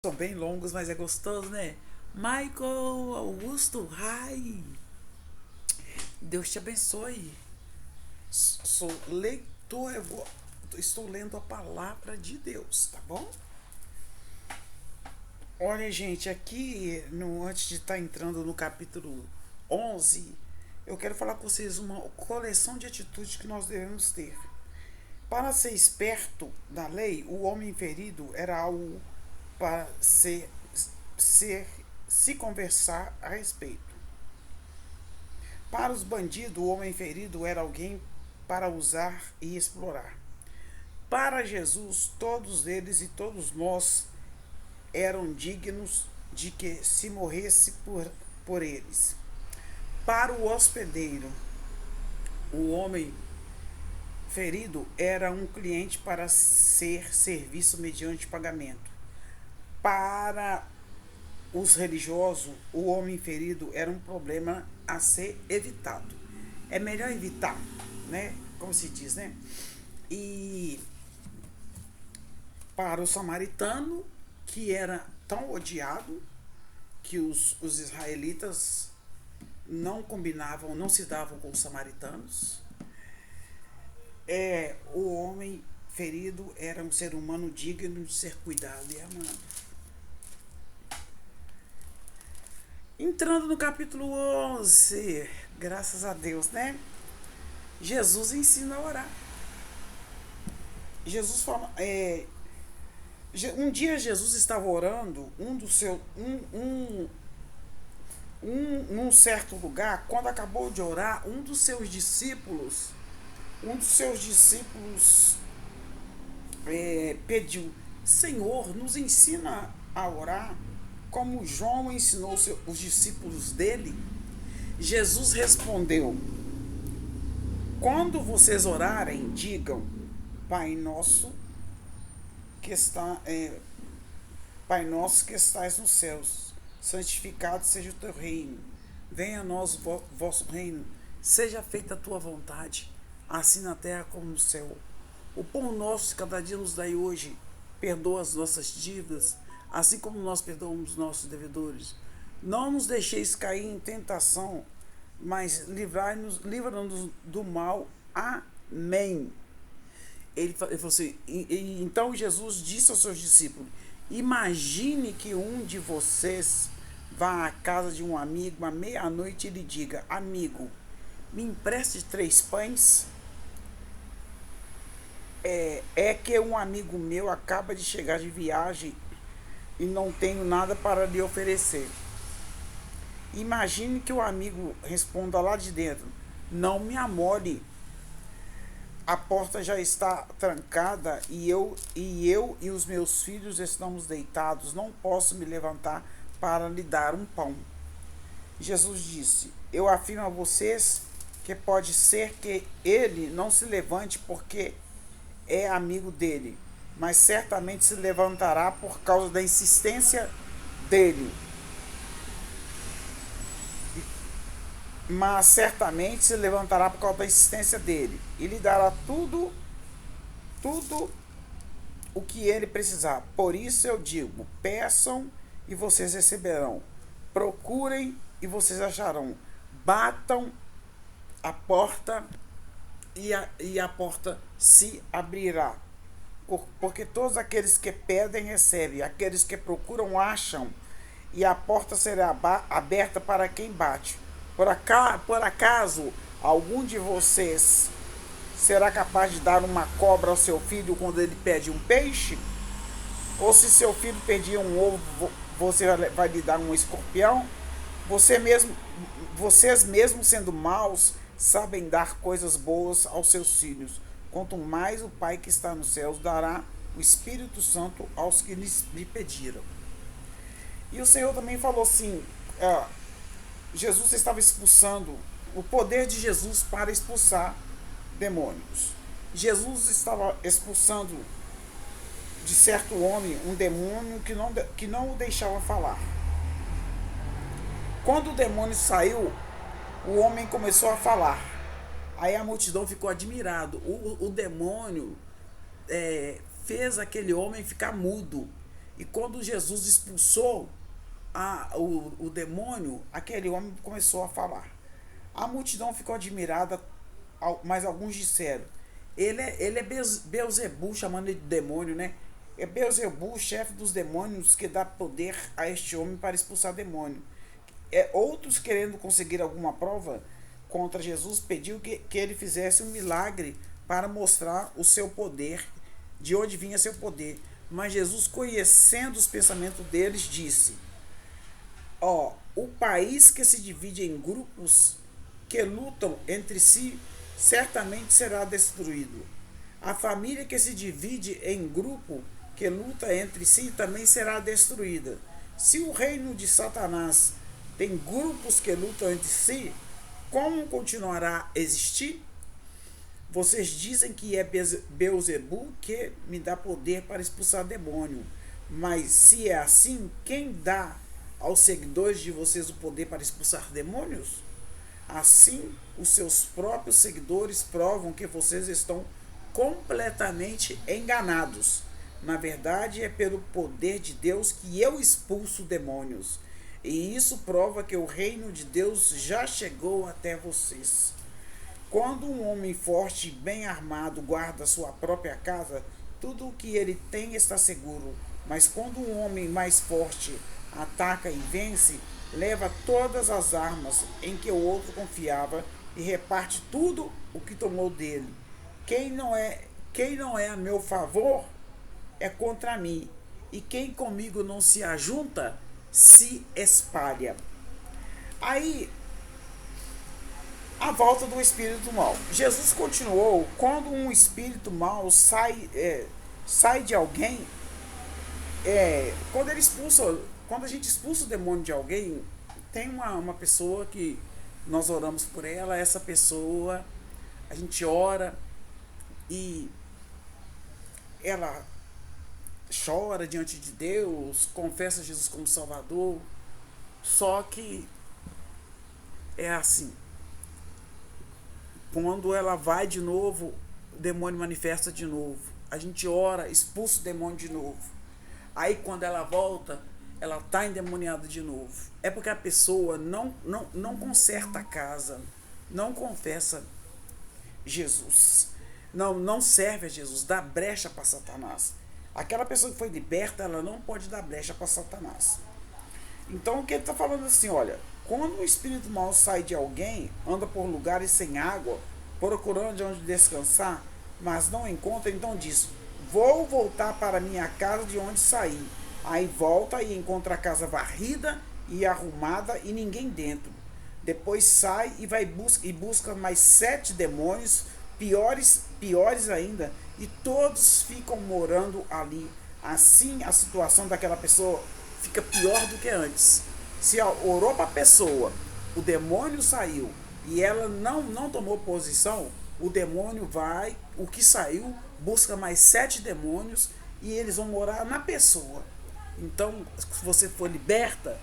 São bem longos, mas é gostoso, né? Michael Augusto, hi! Deus te abençoe. Sou leitor, estou lendo a palavra de Deus, tá bom? Olha, gente, aqui, antes de estar entrando no capítulo 11, eu quero falar com vocês uma coleção de atitudes que nós devemos ter. Para ser esperto da lei, o homem ferido era algo para ser se conversar a respeito. Para os bandidos, o homem ferido era alguém para usar e explorar. Para Jesus, todos eles e todos nós eram dignos de que se morresse por eles. Para o hospedeiro, o homem ferido era um cliente para ser serviço mediante pagamento. Para os religiosos, o homem ferido era um problema a ser evitado. É melhor evitar, né? Como se diz, né? E para o samaritano, que era tão odiado que os israelitas não combinavam, não se davam com os samaritanos, o homem ferido era um ser humano digno de ser cuidado e amado. Entrando no capítulo 11, graças a Deus, né? Jesus ensina a orar. Jesus fala, um dia Jesus estava orando, num certo lugar. Quando acabou de orar, um dos seus discípulos pediu: Senhor, nos ensina a orar como João ensinou os discípulos dele. Jesus respondeu: quando vocês orarem, digam: Pai nosso que Pai nosso que estais nos céus, santificado seja o teu reino. Venha a nós o vosso reino. Seja feita a tua vontade, assim na terra como no céu. O pão nosso cada dia nos dai hoje. Perdoa as nossas dívidas, assim como nós perdoamos os nossos devedores. Não nos deixeis cair em tentação, mas livra-nos do mal. Amém. Ele falou assim, então Jesus disse aos seus discípulos: imagine que um de vocês vá à casa de um amigo à meia-noite e lhe diga: amigo, me empreste 3 pães. É que um amigo meu acaba de chegar de viagem e não tenho nada para lhe oferecer. Imagine que o amigo responda lá de dentro: não me amole, a porta já está trancada e os meus filhos estamos deitados, não posso me levantar para lhe dar um pão. Jesus disse: eu afirmo a vocês que pode ser que ele não se levante porque é amigo dele, mas certamente se levantará por causa da insistência dele. Mas certamente se levantará por causa da insistência dele e lhe dará tudo o que ele precisar. Por isso eu digo: peçam e vocês receberão, procurem e vocês acharão, batam a porta e a porta se abrirá. Porque todos aqueles que pedem recebem, aqueles que procuram acham, e a porta será aberta para quem bate. Por acaso algum de vocês será capaz de dar uma cobra ao seu filho quando ele pede um peixe? Ou se seu filho pedir um ovo, você vai lhe dar um escorpião? Vocês mesmos sendo maus, sabem dar coisas boas aos seus filhos. Quanto mais o Pai que está nos céus dará o Espírito Santo aos que lhe pediram. E o Senhor também falou assim, Jesus estava expulsando, o poder de Jesus para expulsar demônios. Jesus estava expulsando de certo homem um demônio que não o deixava falar. Quando o demônio saiu, o homem começou a falar. Aí a multidão ficou admirado. O demônio fez aquele homem ficar mudo. E quando Jesus expulsou o demônio, aquele homem começou a falar. A multidão ficou admirada, mas alguns disseram: ele é Beelzebul, chamando ele de demônio, né? É Beelzebul, chefe dos demônios, que dá poder a este homem para expulsar demônio. Outros, querendo conseguir alguma prova contra Jesus, pediu que ele fizesse um milagre para mostrar o seu poder, de onde vinha seu poder. Mas Jesus, conhecendo os pensamentos deles, disse: o país que se divide em grupos que lutam entre si certamente será destruído. A família que se divide em grupo que luta entre si também será destruída. Se o reino de Satanás tem grupos que lutam entre si, como continuará a existir? Vocês dizem que é Beelzebul que me dá poder para expulsar demônio. Mas se é assim, quem dá aos seguidores de vocês o poder para expulsar demônios? Assim, os seus próprios seguidores provam que vocês estão completamente enganados. Na verdade, é pelo poder de Deus que eu expulso demônios. E isso prova que o reino de Deus já chegou até vocês. Quando um homem forte e bem armado guarda sua própria casa, tudo o que ele tem está seguro. Mas quando um homem mais forte ataca e vence, leva todas as armas em que o outro confiava e reparte tudo o que tomou dele. Quem não é a meu favor é contra mim, e quem comigo não se ajunta se espalha. Aí, a volta do espírito mal. Jesus continuou: quando um espírito mal sai de alguém, quando a gente expulsa o demônio de alguém, tem uma pessoa que nós oramos por ela. Essa pessoa, a gente ora e ela chora diante de Deus, confessa Jesus como Salvador. Só que é assim: quando ela vai de novo, o demônio manifesta de novo. A gente ora, expulsa o demônio de novo. Aí quando ela volta, ela está endemoniada de novo. É porque a pessoa não conserta a casa, não confessa Jesus, não serve a Jesus, dá brecha para Satanás. Aquela pessoa que foi liberta, ela não pode dar brecha para Satanás. Então o que ele está falando assim: olha, quando o espírito mau sai de alguém, anda por lugares sem água, procurando de onde descansar, mas não encontra, então diz: vou voltar para minha casa de onde saí. Aí volta e encontra a casa varrida e arrumada e ninguém dentro. Depois sai e busca mais 7 demônios, piores ainda, e todos ficam morando ali. Assim, a situação daquela pessoa fica pior do que antes. Se orou para a pessoa, o demônio saiu e ela não tomou posição, o demônio vai, o que saiu, busca mais 7 demônios e eles vão morar na pessoa. Então, se você for liberta,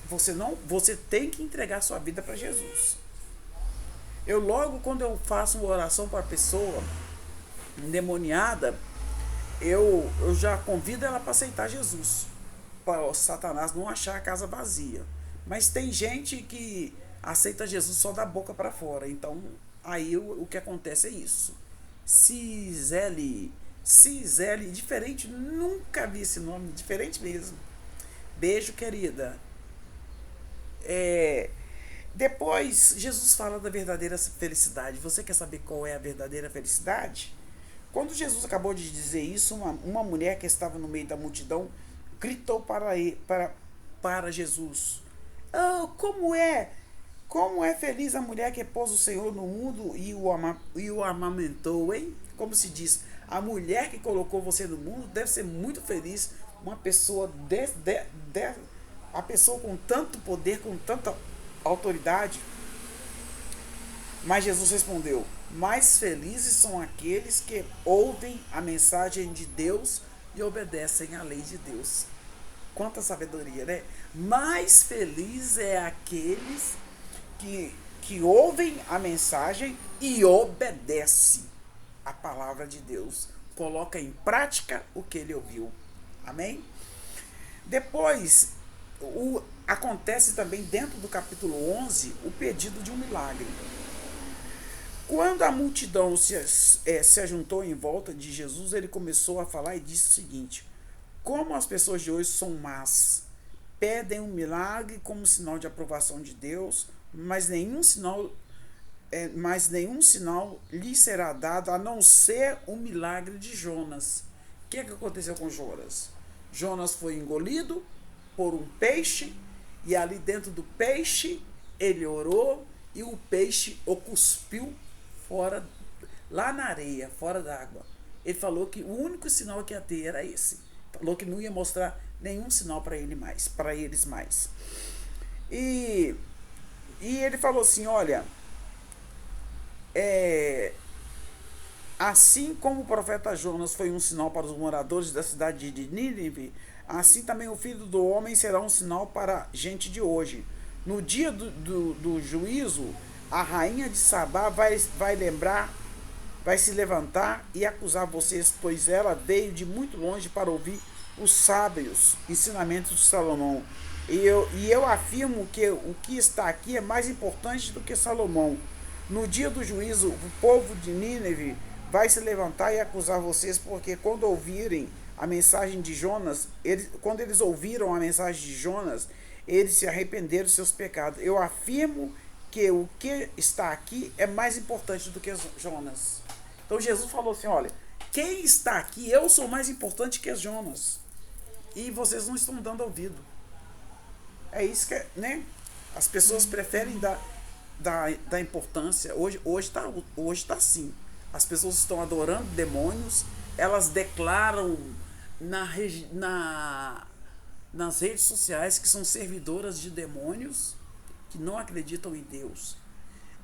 você tem que entregar sua vida para Jesus. Quando eu faço uma oração para a pessoa endemoniada, eu já convido ela para aceitar Jesus, para o Satanás não achar a casa vazia. Mas tem gente que aceita Jesus só da boca para fora. Então, aí o que acontece é isso. Cisele, diferente, nunca vi esse nome, diferente mesmo. Beijo, querida. Depois, Jesus fala da verdadeira felicidade. Você quer saber qual é a verdadeira felicidade? Quando Jesus acabou de dizer isso, uma mulher que estava no meio da multidão gritou para Jesus: oh, como é feliz a mulher que pôs o Senhor no mundo e o amamentou, hein? Como se diz, a mulher que colocou você no mundo deve ser muito feliz. Uma pessoa a pessoa com tanto poder, com tanta autoridade. Mas Jesus respondeu: mais felizes são aqueles que ouvem a mensagem de Deus e obedecem à lei de Deus. Quanta sabedoria, né? Mais feliz é aqueles que ouvem a mensagem e obedecem a palavra de Deus. Coloca em prática o que ele ouviu. Amém? Depois, acontece também dentro do capítulo 11 o pedido de um milagre. Quando a multidão se ajuntou em volta de Jesus, ele começou a falar e disse o seguinte: como as pessoas de hoje são más, pedem um milagre como sinal de aprovação de Deus, mas nenhum sinal lhe será dado a não ser o milagre de Jonas. O que aconteceu com Jonas? Jonas foi engolido por um peixe, e ali dentro do peixe ele orou e o peixe o cuspiu fora, lá na areia, fora d'água. Ele falou que o único sinal que ia ter era esse. Falou que não ia mostrar nenhum sinal para eles mais. E ele falou assim: olha, assim como o profeta Jonas foi um sinal para os moradores da cidade de Nínive, assim também o Filho do Homem será um sinal para a gente de hoje. No dia do juízo, a rainha de Sabá vai se levantar e acusar vocês, pois ela veio de muito longe para ouvir os sábios ensinamentos de Salomão. E eu afirmo que o que está aqui é mais importante do que Salomão. No dia do juízo, o povo de Nínive vai se levantar e acusar vocês, porque quando ouvirem a mensagem de Jonas, quando eles ouviram a mensagem de Jonas, eles se arrependeram dos seus pecados. Eu afirmo que o que está aqui é mais importante do que Jonas. Então Jesus falou assim: olha, quem está aqui, eu sou mais importante que Jonas. E vocês não estão dando ouvido. É isso que, né? As pessoas preferem dar importância. Hoje tá assim. As pessoas estão adorando demônios, elas declaram nas redes sociais que são servidoras de demônios, que não acreditam em Deus.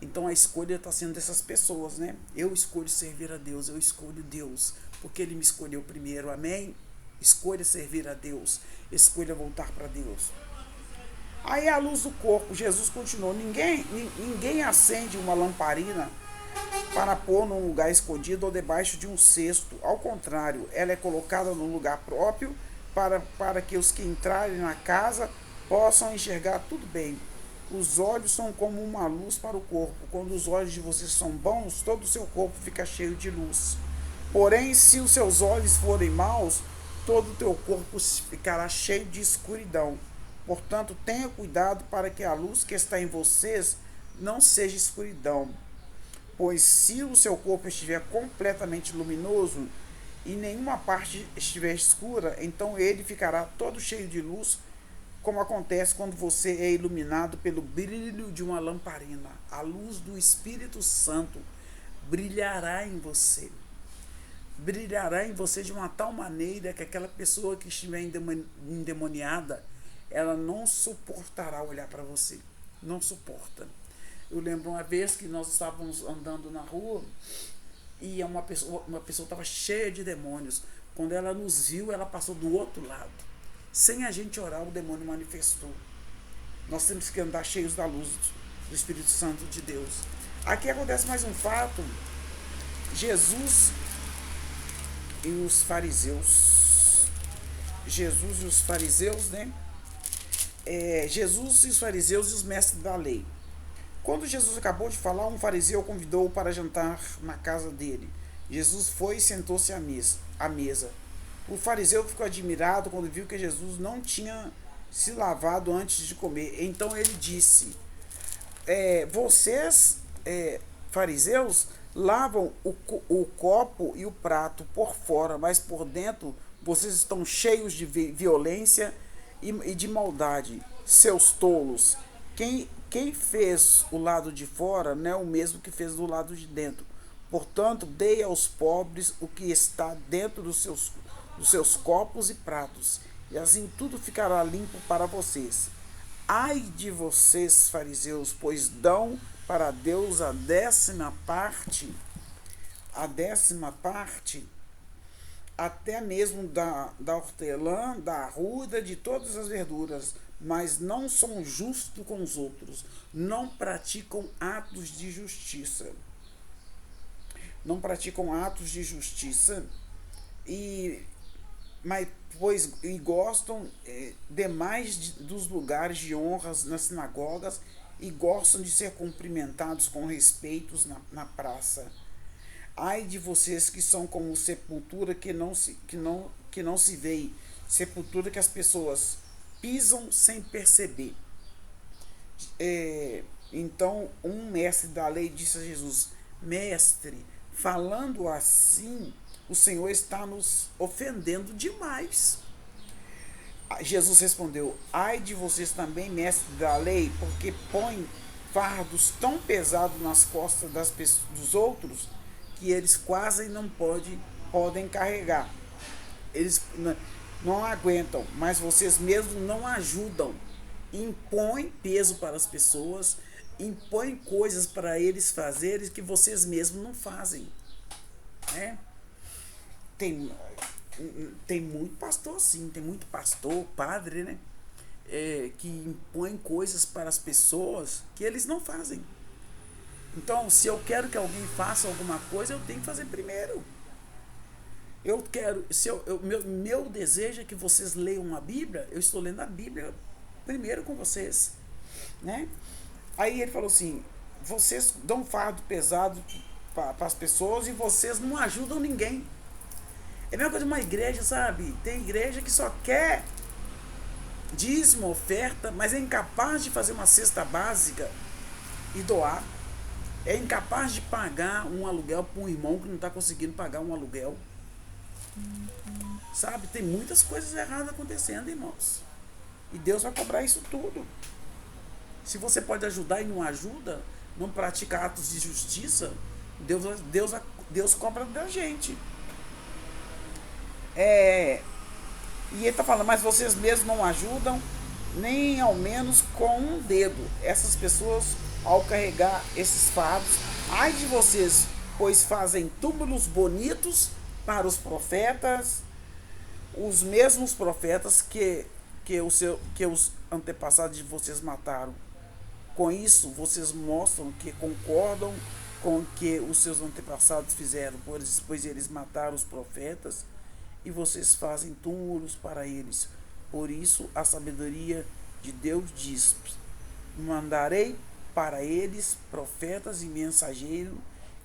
Então a escolha está sendo dessas pessoas, né? Eu escolho servir a Deus, eu escolho Deus, porque Ele me escolheu primeiro, amém? Escolha servir a Deus, escolha voltar para Deus. Aí a luz do corpo, Jesus continuou: ninguém acende uma lamparina para pôr num lugar escondido ou debaixo de um cesto. Ao contrário, ela é colocada no lugar próprio para que os que entrarem na casa possam enxergar tudo bem. Os olhos são como uma luz para o corpo. Quando os olhos de vocês são bons, todo o seu corpo fica cheio de luz. Porém, se os seus olhos forem maus, todo o teu corpo ficará cheio de escuridão. Portanto, tenha cuidado para que a luz que está em vocês não seja escuridão. Pois se o seu corpo estiver completamente luminoso e nenhuma parte estiver escura, então ele ficará todo cheio de luz, como acontece quando você é iluminado pelo brilho de uma lamparina. A luz do Espírito Santo brilhará em você. Brilhará em você de uma tal maneira que aquela pessoa que estiver endemoniada, ela não suportará olhar para você. Não suporta. Eu lembro uma vez que nós estávamos andando na rua e uma pessoa estava cheia de demônios. Quando ela nos viu, ela passou do outro lado. Sem a gente orar, o demônio manifestou. Nós temos que andar cheios da luz do Espírito Santo de Deus. Aqui acontece mais um fato. Jesus e os fariseus. Jesus e os fariseus, né? Jesus e os fariseus e os mestres da lei. Quando Jesus acabou de falar, um fariseu o convidou para jantar na casa dele. Jesus foi e sentou-se à mesa. O fariseu ficou admirado quando viu que Jesus não tinha se lavado antes de comer. Então ele disse: vocês, fariseus, lavam o copo e o prato por fora, mas por dentro vocês estão cheios de violência e de maldade. Seus tolos! Quem fez o lado de fora não é o mesmo que fez do lado de dentro. Portanto, dei aos pobres o que está dentro dos seus copos e pratos, e assim tudo ficará limpo para vocês. Ai de vocês, fariseus, pois dão para Deus a décima parte, até mesmo da hortelã, da arruda, de todas as verduras, mas não são justos com os outros, não praticam atos de justiça. Não praticam atos de justiça. E mas pois e gostam demais dos lugares de honras nas sinagogas e gostam de ser cumprimentados com respeitos na praça. Ai de vocês que são como sepultura que não se vê, sepultura que as pessoas pisam sem perceber. Então um mestre da lei disse a Jesus: Mestre, falando assim, o Senhor está nos ofendendo demais. Jesus respondeu: Ai de vocês também, mestre da lei, porque põem fardos tão pesados nas costas dos outros que eles quase não podem carregar. Eles não aguentam, mas vocês mesmos não ajudam. Impõem peso para as pessoas, impõem coisas para eles fazerem que vocês mesmos não fazem. Né? Tem, tem muito pastor assim, tem muito pastor, padre, né? Que impõe coisas para as pessoas que eles não fazem. Então, se eu quero que alguém faça alguma coisa, eu tenho que fazer primeiro. Eu quero, se meu desejo é que vocês leiam a Bíblia, eu estou lendo a Bíblia primeiro com vocês, né? Aí ele falou assim: vocês dão fardo pesado para as pessoas e vocês não ajudam ninguém. É a mesma coisa de uma igreja, sabe? Tem igreja que só quer dízimo, oferta, mas é incapaz de fazer uma cesta básica e doar. É incapaz de pagar um aluguel para um irmão que não está conseguindo pagar um aluguel. Sabe? Tem muitas coisas erradas acontecendo, irmãos. E Deus vai cobrar isso tudo. Se você pode ajudar e não ajuda, não pratica atos de justiça, Deus cobra da gente. E ele está falando, mas vocês mesmos não ajudam, nem ao menos com um dedo. Essas pessoas, ao carregar esses fardos, ai de vocês, pois fazem túmulos bonitos para os profetas, os mesmos profetas que os antepassados de vocês mataram. Com isso, vocês mostram que concordam com o que os seus antepassados fizeram, pois eles mataram os profetas e vocês fazem túmulos para eles. Por isso, a sabedoria de Deus diz: mandarei para eles profetas e mensageiros,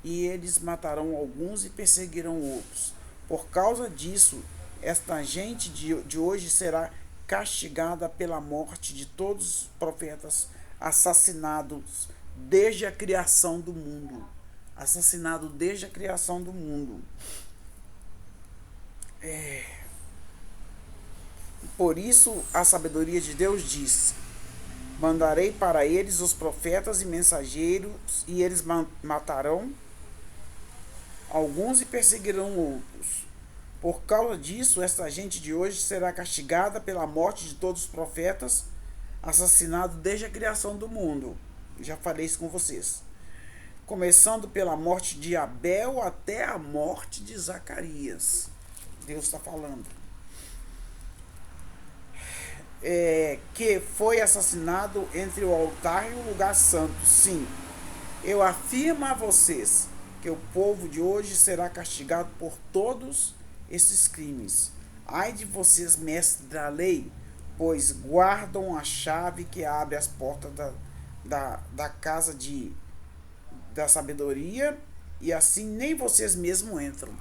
e eles matarão alguns e perseguirão outros. Por causa disso, esta gente de hoje será castigada pela morte de todos os profetas assassinados desde a criação do mundo. Assassinado desde a criação do mundo. Por isso, a sabedoria de Deus diz: mandarei para eles os profetas e mensageiros, e eles matarão alguns e perseguirão outros. Por causa disso, esta gente de hoje será castigada pela morte de todos os profetas assassinados desde a criação do mundo. Já falei isso com vocês. Começando pela morte de Abel até a morte de Zacarias. Deus está falando. Que foi assassinado entre o altar e o lugar santo. Sim, eu afirmo a vocês que o povo de hoje será castigado por todos esses crimes. Ai de vocês, mestres da lei, pois guardam a chave que abre as portas da casa da sabedoria, e assim nem vocês mesmos entram.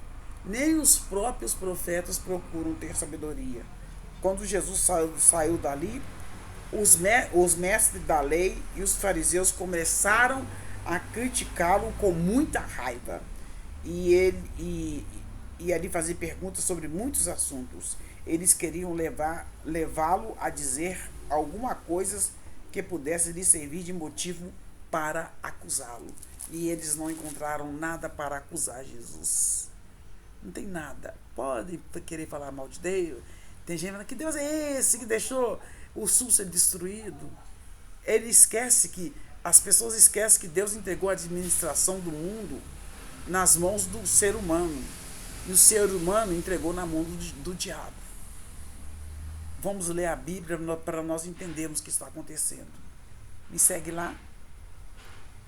Nem os próprios profetas procuram ter sabedoria. Quando Jesus saiu dali, os mestres da lei e os fariseus começaram a criticá-lo com muita raiva. E ali fazer perguntas sobre muitos assuntos. Eles queriam levá-lo a dizer alguma coisa que pudesse lhe servir de motivo para acusá-lo. E eles não encontraram nada para acusar Jesus. Não tem nada. Pode querer falar mal de Deus. Tem gente falando que Deus é esse que deixou o sul ser destruído. As pessoas esquecem que Deus entregou a administração do mundo nas mãos do ser humano. E o ser humano entregou na mão do diabo. Vamos ler a Bíblia para nós entendermos o que está acontecendo. Me segue lá.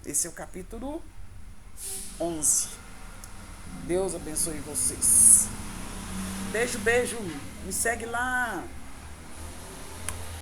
Esse é o capítulo 11. Deus abençoe vocês. Beijo, beijo. Me segue lá.